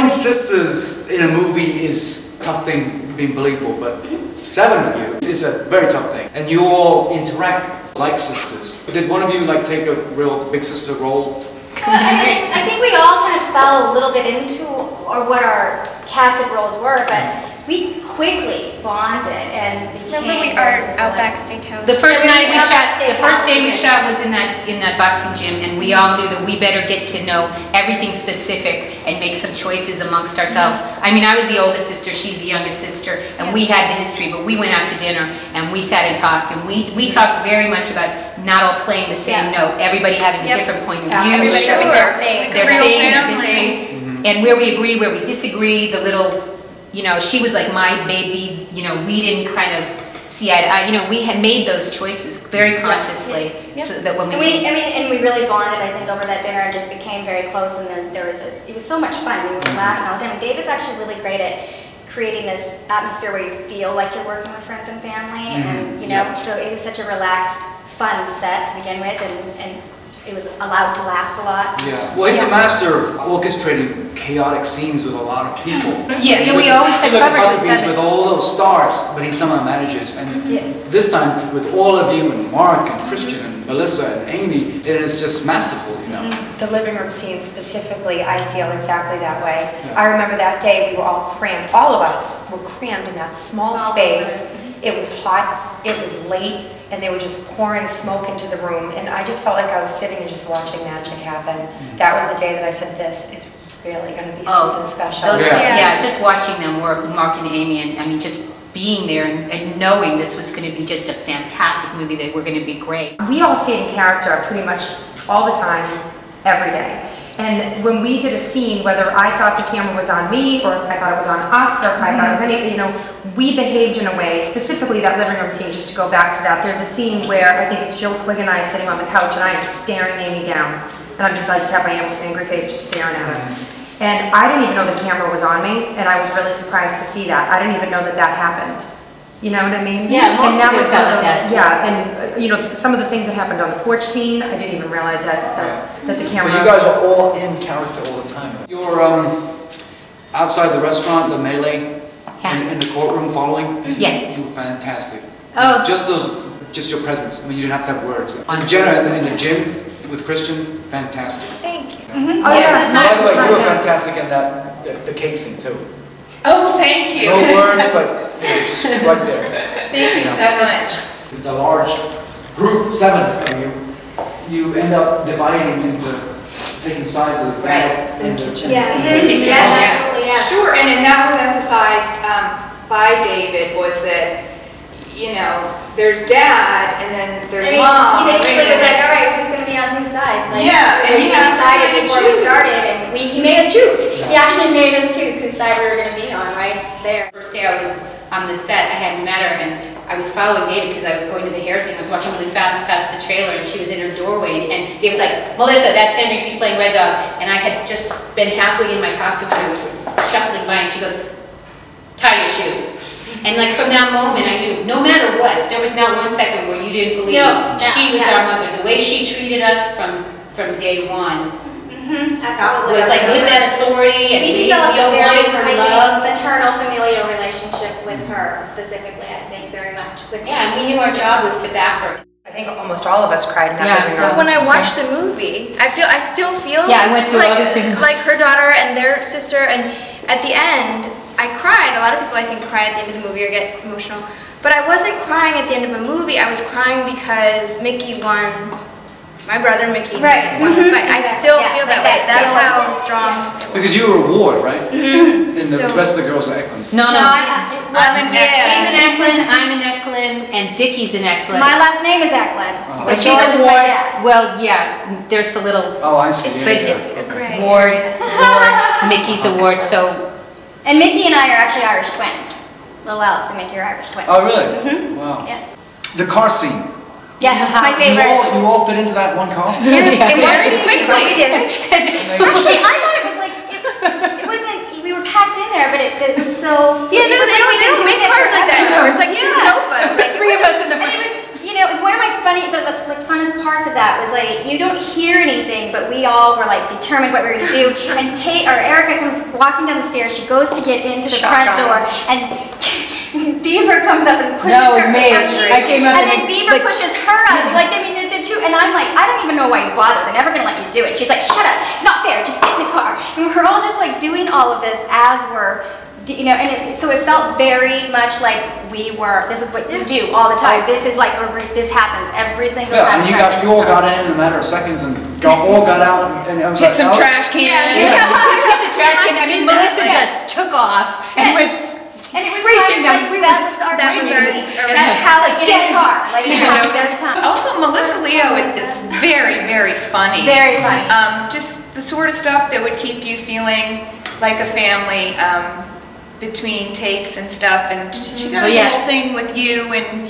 twin sisters in a movie is a tough thing, being believable, but 7 of you is a very tough thing. And you all interact like sisters. Did one of you like take a real big sister role? I think we all kind of fell a little bit into what our casted roles were, but we quickly bonded and became. Remember we are Outback Steakhouse. The first night we shot, the first day we shot was in that boxing gym, and we all knew that we better get to know everything specific and make some choices amongst ourselves. I mean, I was the oldest sister, she's the youngest sister, and we had the history, but we went out to dinner and we sat and talked, and we talked very much about not all playing the same note, everybody having a different point of view, everybody having their thing, their history, and where we agree, where we disagree, the little. You know, she was like my baby, you know, we didn't kind of see eye to eye. You know, we had made those choices very consciously so that when we and we really bonded, I think, over that dinner and just became very close, and it was so much fun. We were laughing all the time. And David's actually really great at creating this atmosphere where you feel like you're working with friends and family, and, you know, so it was such a relaxed, fun set to begin with, and it was allowed to laugh a lot. Yeah. Well, he's a master of orchestrating chaotic scenes with a lot of people. Yeah, we always had coverage with all those stars, but he somehow manages. And this time, with all of you, and Mark, and Christian, and Melissa, and Amy, it is just masterful, you know. The living room scene specifically, I feel exactly that way. I remember that day we were all crammed. All of us were crammed in that small space. It was hot, it was late, and they were just pouring smoke into the room, and I just felt like I was sitting and just watching magic happen. That was the day that I said, this is really going to be something special. Just watching them work, Mark and Amy, and I mean, just being there and knowing this was going to be just a fantastic movie, that we're going to be great. We all stayed in character pretty much all the time, every day. And when we did a scene, whether I thought the camera was on me, or if I thought it was on us, or if I thought it was any, you know, we behaved in a way, specifically that living room scene, just to go back to that. There's a scene where I think it's Joe Quigg and I sitting on the couch, and I am staring Amy down. And I just have my angry face just staring at her. And I didn't even know the camera was on me, and I was really surprised to see that. I didn't even know that that happened. You know what I mean? Yeah, most of us felt like that. Yeah, and you know, some of the things that happened on the porch scene, I didn't even realize that the camera. But you guys are all in character all the time. You're outside the restaurant, the melee, in the courtroom following. Yeah. You were fantastic. Oh. Just your presence. I mean, you didn't have to have words. On Jenna in the gym with Christian, fantastic. Thank you. Oh, yes. By the way, you were fantastic in that the cake scene too. Oh, thank you. No words, but you know, just right there. Thank you so much. The large group, 7 of you, you end up dividing into taking sides of the in the kitchen. Absolutely, Sure, and that was emphasized by David, was that, you know, there's Dad, and then there's Mom. He basically was like, all right, who's going to be on whose side? Like, and we decided before we started, and he made us choose. He actually made us choose whose side we were going to be on right there. First day I was on the set, I hadn't met her, and I was following David because I was going to the hair thing. I was walking really fast past the trailer, and she was in her doorway, and David's like, Melissa, that's Sandra, she's playing Red Dog. And I had just been halfway in my costume, and I was shuffling by, and she goes, tie your shoes. And like from that moment, I knew no matter what, there was not one second where you didn't believe she was our mother. The way she treated us from day one. Absolutely. Was like with that authority, and we developed a very love. maternal familial relationship with her specifically, I think, very much. And we knew our job was to back her. I think almost all of us cried in that living room. When I watched the movie, I still feel I went through like her daughter and their sister, and at the end, I cried. A lot of people, I think, cry at the end of the movie or get emotional. But I wasn't crying at the end of a movie. I was crying because Mickey won. My brother Mickey won the fight. I still feel that way. That's how strong. Because you were a ward, right? And the rest of the girls are Eklunds. No. I'm an She's an Eklund, I'm an Eklund, and Dickie's an Eklund. My last name is Eklund. But she's a ward. Well, yeah, there's a little. Oh, I see. It's a gray. Ward. Mickey's a ward, so. And Mickey and I are actually Irish twins. Little Alice and Mickey are Irish twins. Oh, really? Wow. Yeah. The car scene. Yes, my favorite. You all fit into that one car? It wasn't quickly. Actually, I thought it was like, it wasn't, we were packed in there, but it was so... Yeah, no, they don't make cars like that. It's like 2 sofas. Like 3 of us in the front. And it was, you know, one of my funnest parts of that was like, you don't hear anything, but we all were like determined what we were going to do. And Erica comes walking down the stairs. She goes to get into the front door, and Beaver comes up and pushes her. And then Beaver pushes her out. Like, I mean, the two, and I'm like, I don't even know why you bother. They're never going to let you do it. She's like, shut up. It's not fair. Just get in the car. And we're all just like doing all of this as we're, you know, and so it felt very much like we were, this is what you do all the time. This is like, this happens every single time. And you all got in a matter of seconds and all got out and I was Hit some trash cans. Hit the trash can. I mean, Melissa just took off and went screeching down. That's how we get in the car. Like, there's time. Also, Melissa Leo is very, very funny. Very funny. Just the sort of stuff that would keep you feeling like a family between takes and stuff. And she got a whole thing with you. And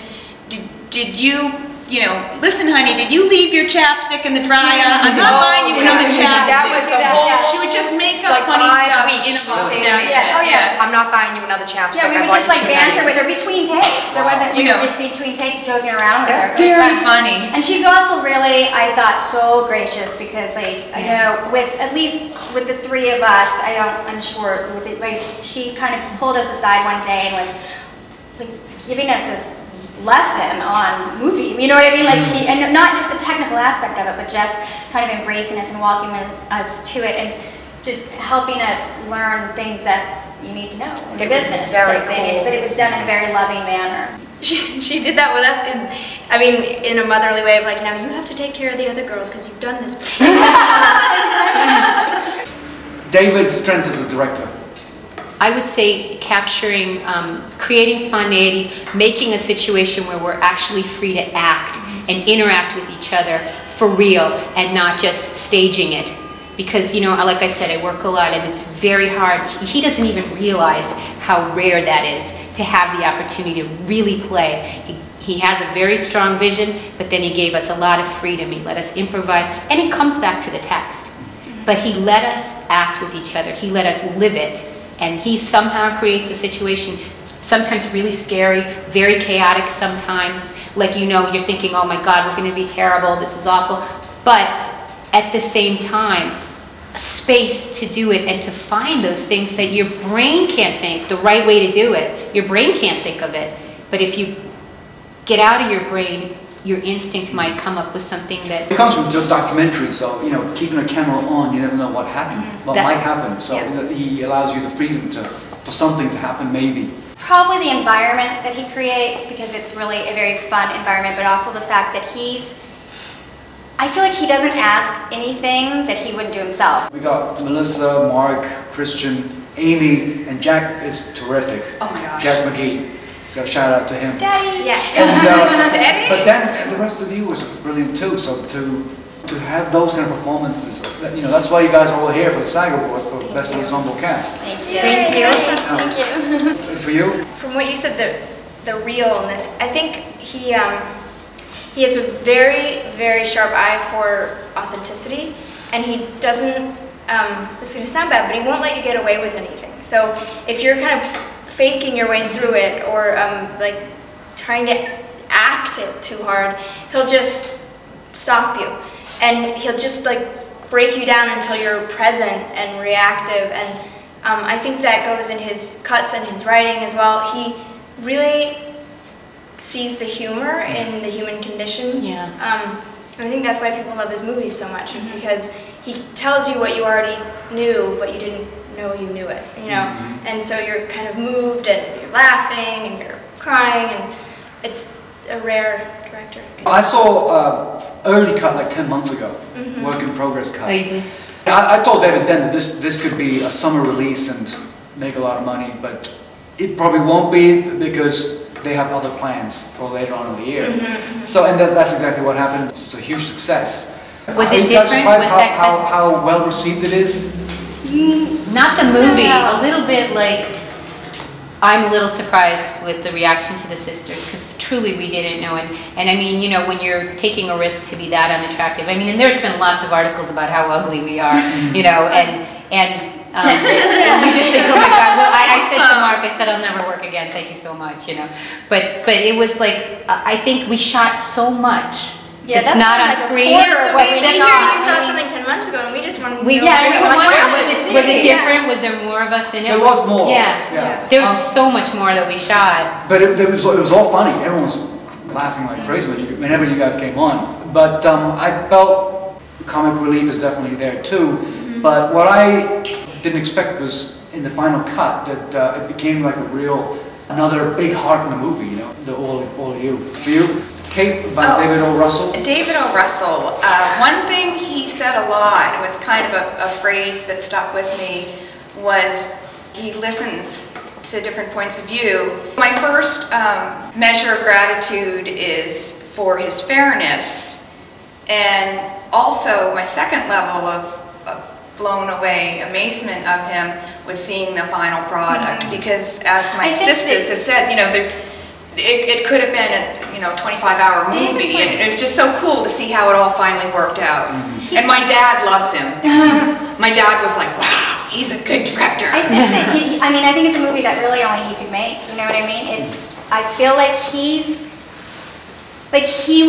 did you, you know, listen, honey, did you leave your chapstick in the dryer? I'm not buying you another chapstick. That was the whole. She would just make up funny stuff in a Boston accent. Oh yeah. I'm not buying you another chapstick. Yeah, we would just like banter with her between takes. There wasn't, we were just between takes joking around with her. Very funny. And she's also really, I thought, so gracious because like, I know with, at least with the three of us, I'm sure, with it, like, she kind of pulled us aside one day and was like giving us this lesson on movie, you know what I mean? Like she, and not just the technical aspect of it, but just kind of embracing us and walking with us to it and just helping us learn things that you need to know in your business. Very like, cool. But it was done in a very loving manner. She did that with us in a motherly way of like, now you have to take care of the other girls because you've done this before. David's strength as a director. I would say capturing, creating spontaneity, making a situation where we're actually free to act and interact with each other for real and not just staging it. Because, you know, like I said, I work a lot and it's very hard. He doesn't even realize how rare that is to have the opportunity to really play. He has a very strong vision, but then he gave us a lot of freedom. He let us improvise, and it comes back to the text. But he let us act with each other. He let us live it. And he somehow creates a situation, sometimes really scary, very chaotic sometimes. Like, you know, you're thinking, oh my God, we're going to be terrible, this is awful. But at the same time, a space to do it and to find those things that your brain can't think, the right way to do it. Your brain can't think of it. But if you get out of your brain, your instinct might come up with something that... It comes from a documentary, so, you know, keeping a camera on, you never know what happens, what might happen. So he allows you the freedom for something to happen, maybe. Probably the environment that he creates, because it's really a very fun environment, but also the fact that I feel like he doesn't ask anything that he wouldn't do himself. We got Melissa, Mark, Christian, Amy, and Jack is terrific. Oh my gosh. Jack McGee. Got a shout out to him. Daddy! Yeah. And, but then the rest of you was brilliant too. So to have those kind of performances, you know, that's why you guys are all here for the SAG Awards for Best Ensemble Cast. Thank you. Thank you. Thank you. For you? From what you said, the realness, I think he has a very, very sharp eye for authenticity, and he doesn't, this is going to sound bad, but he won't let you get away with anything. So if you're kind of faking your way through it or like trying to act it too hard, he'll just stop you. And he'll just like break you down until you're present and reactive. And I think that goes in his cuts and his writing as well. He really sees the humor in the human condition. Yeah. And I think that's why people love his movies so much, is because he tells you what you already knew, but you didn't know you knew it, you know? And so you're kind of moved and you're laughing and you're crying, and it's a rare director. I saw early cut like 10 months ago, work in progress cut. Oh, you did? I told David then that this could be a summer release and make a lot of money, but it probably won't be because they have other plans for later on in the year. So, and that's exactly what happened. It's a huge success. Was it Are you guys different? surprised Was that how well received it is? Not the movie, a little bit like, I'm a little surprised with the reaction to the sisters, because truly we didn't know. And I mean, you know, when you're taking a risk to be that unattractive, I mean, and there's been lots of articles about how ugly we are, you know, and you just think, oh my God, well, I said to Mark, I said, I'll never work again, thank you so much, you know. But it was like, I think we shot so much Yeah, It's that's not on like a screen. quarter Yeah, so of what we we here shot. you saw something 10 months ago and we just wanted to We know. were like, wondering, what was it Yeah. different? Was there more of us in it? There was more. Yeah. Yeah. There was so much more that we shot. But it was all funny. Everyone was laughing like crazy whenever you guys came on. But I felt comic relief is definitely there too. But what I didn't expect was in the final cut that it became like another big heart in the movie. You know, all of you. For you, Kate, about David O. Russell. David O. Russell, one thing he said a lot, it was kind of a phrase that stuck with me, was he listens to different points of view. My first measure of gratitude is for his fairness, and also my second level of blown away amazement of him was seeing the final product, because as my sisters have said, you know, it could have been a 25-hour movie, and it was just so cool to see how it all finally worked out. And my dad loves him. My dad was like, wow, he's a good director. I think that I think it's a movie that really only he could make. You know what I mean? I feel like he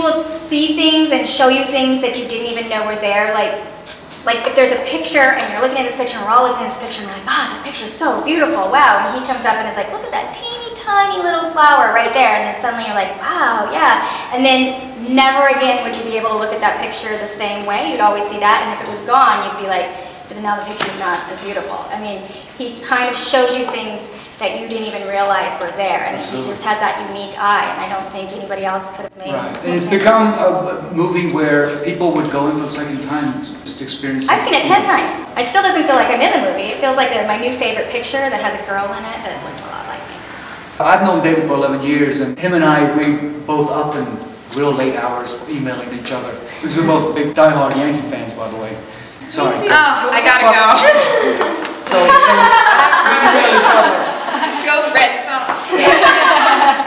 will see things and show you things that you didn't even know were there. Like if there's a picture and you're looking at this picture and we're all looking at this picture and we're like, that picture's so beautiful, wow. And he comes up and is like, look at that teeny tiny little flower right there. And then suddenly you're like, wow, yeah. And then never again would you be able to look at that picture the same way. You'd always see that. And if it was gone, you'd be like, but then now the picture's not as beautiful. I mean, he kind of shows you things that you didn't even realize were there. And he just has that unique eye. And I don't think anybody else could have made it. And it's become a movie where people would go in for the second time just to experience it. I've seen it 10 times. It still doesn't feel like I'm in the movie. It feels like my new favorite picture that has a girl in it that looks a lot like me. I've known David for 11 years, and him and we both up in real late hours emailing each other. Because we're both big diehard Yankee fans, by the way. Sorry. Oh, I gotta go. So we email each other. Go Red Sox.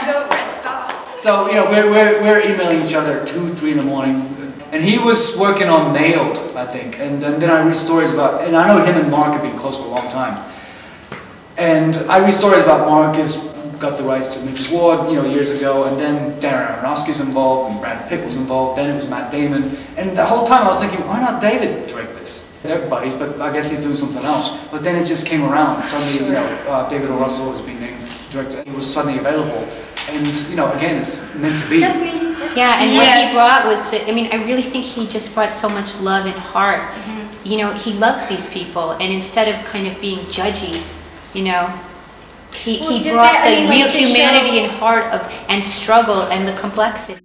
Go Red Sox. So we're emailing each other 2, 3 in the morning, and he was working on Nailed, I think, and then I read stories about, and I know him and Mark have been close for a long time, and I read stories about Mark got the rights to Mickey Ward, years ago, and then Darren Aronofsky's involved, and Brad Pitt was involved, then it was Matt Damon, and the whole time I was thinking, why not David direct this? They're buddies, but I guess he's doing something else. But then it just came around. Suddenly, David O. Russell was being named director. He was suddenly available, and again, it's meant to be. That's me. Yeah, and what he brought was I really think he just brought so much love and heart. He loves these people, and instead of kind of being judgy, he brought the real humanity and heart and struggle and the complexity.